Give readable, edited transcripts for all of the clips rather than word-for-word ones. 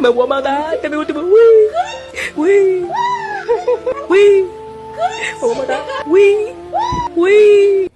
Me voy a matar. Este es mi último. Uy. Uy. Uy. Me voy a matar. Uy. Uy.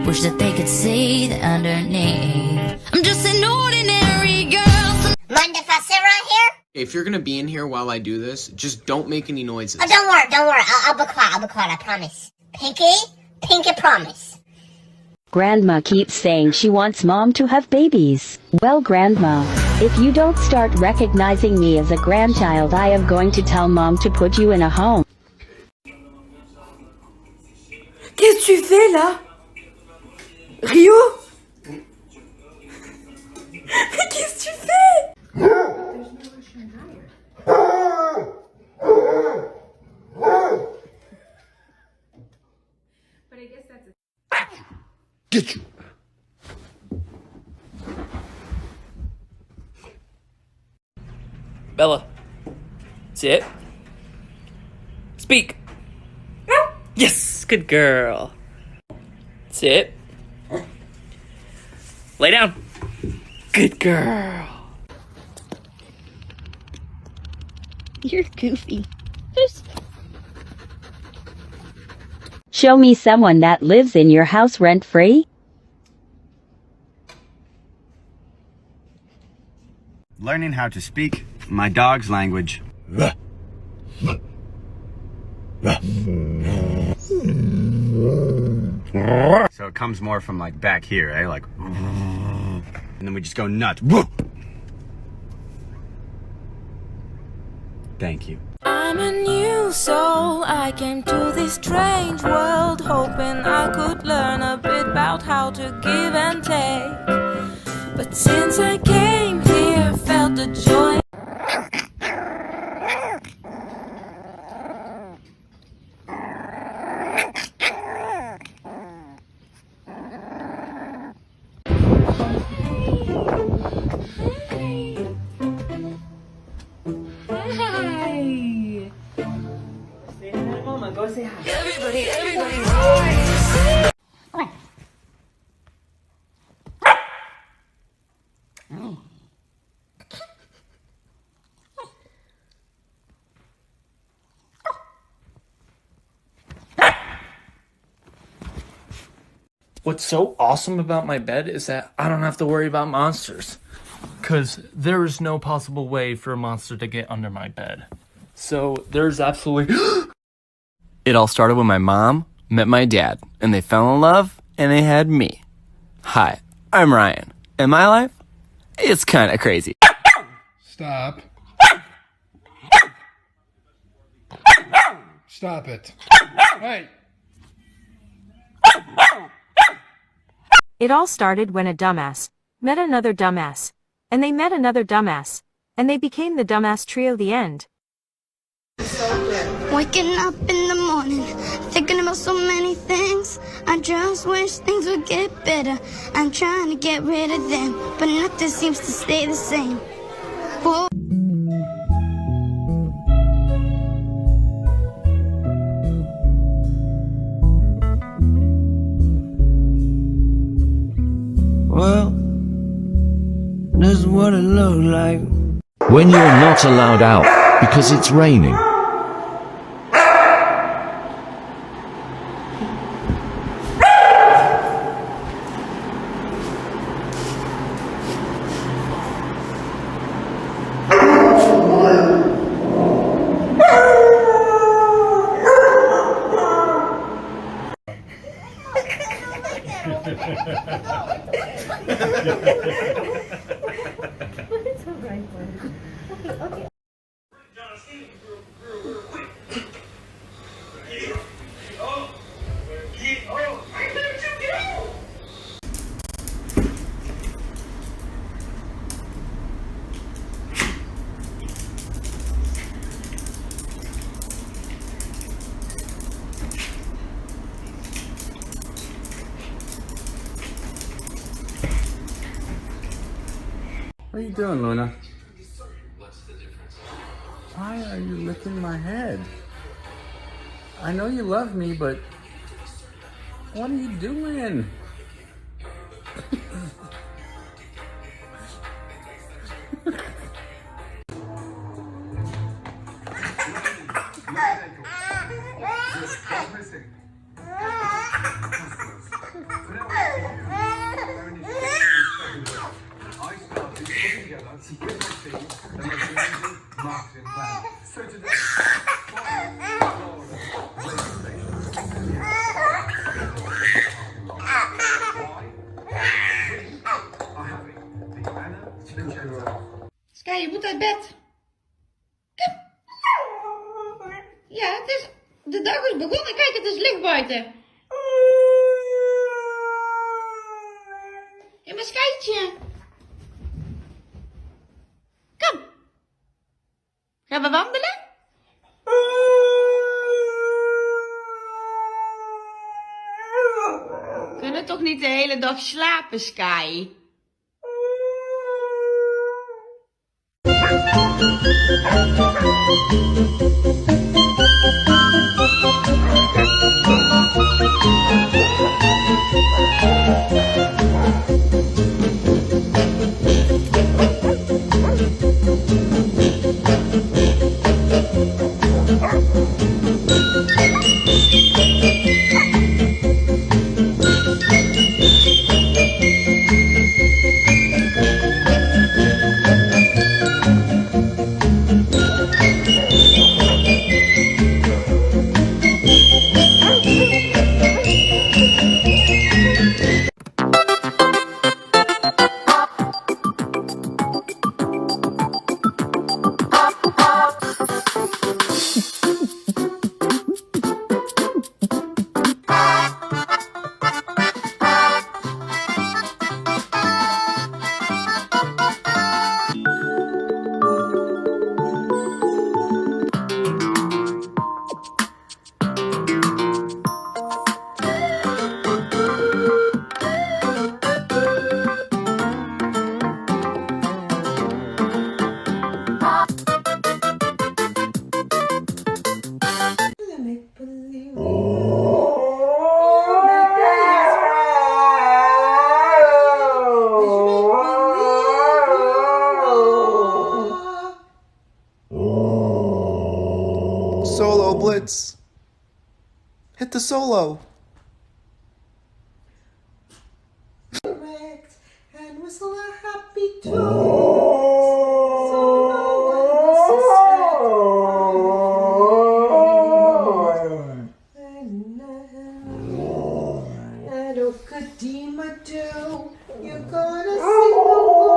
Wish that they could see the underneath. I'm just an ordinary girl. Mind if I sit right here? If you're gonna be in here while I do this, just don't make any noises. Oh, don't worry. I'll be quiet, I promise. Pinky promise. Grandma keeps saying she wants Mom to have babies. Well, Grandma, if you don't start recognizing me as a grandchild, I am going to tell Mom to put you in a home. Qu'est-ce que tu fais là? Rio? Mais qu'est-ce que tu fais? Get you. Bella. Sit. Speak. Yes, good girl. Sit. Lay down. Good girl. You're goofy. Show me someone that lives in your house rent-free. Learning how to speak my dog's language. So it comes more from like back here, eh? Like, and then we just go nuts. Thank you. I'm a new soul. I came to this strange world hoping I could learn a bit about how to give and take. But since I came here, felt the joy. Go say hi. Everybody. What's so awesome about my bed is that I don't have to worry about monsters. Because there is no possible way for a monster to get under my bed. So there's absolutely... It all started when my mom met my dad, and they fell in love, and they had me. Hi, I'm Ryan, and my life, it's kind of crazy. Stop. Stop it. Hey. It all started when a dumbass met another dumbass, and they met another dumbass, and they became the dumbass trio. The end. Waking up in the morning, thinking about so many things. I just wish things would get better. I'm trying to get rid of them, but nothing seems to stay the same. Whoa. Well, this is what it looks like. When you're not allowed out because it's raining. It's alright, buddy. Okay. What are you doing, Luna? Why are you licking my head? I know you love me, but what are you doing? Sky, je moet uit bed. Kom. Ja, het is... De dag is begonnen. Kijk, het is licht buiten. Ja, maar Skytje. Kom. Gaan we wandelen? We kunnen toch niet de hele dag slapen, Sky? Solo Blitz. Hit the solo. And whistle a happy tune. So no one will suspect. And oh, Kadima do, you're gonna sing along.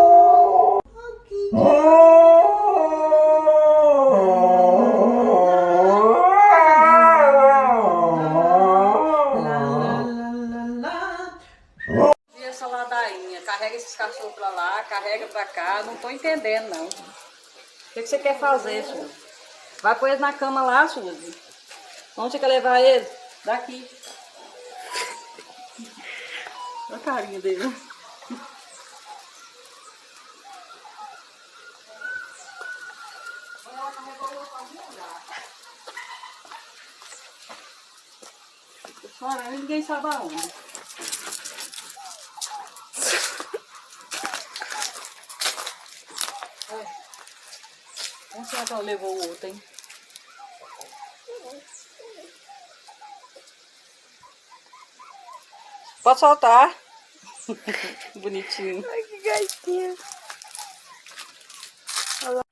Essa ladainha, carrega esses cachorros pra lá, carrega pra cá, não tô entendendo não. O que você quer fazer, Suzy? Vai pôr eles na cama lá, Suzy. Onde você quer levar eles? Daqui. Olha a carinha dele. Chorando, ninguém sabe aonde. Onde será que ela levou o outro, hein? Pode soltar. Bonitinho. Ai, que gatinha. Olha lá.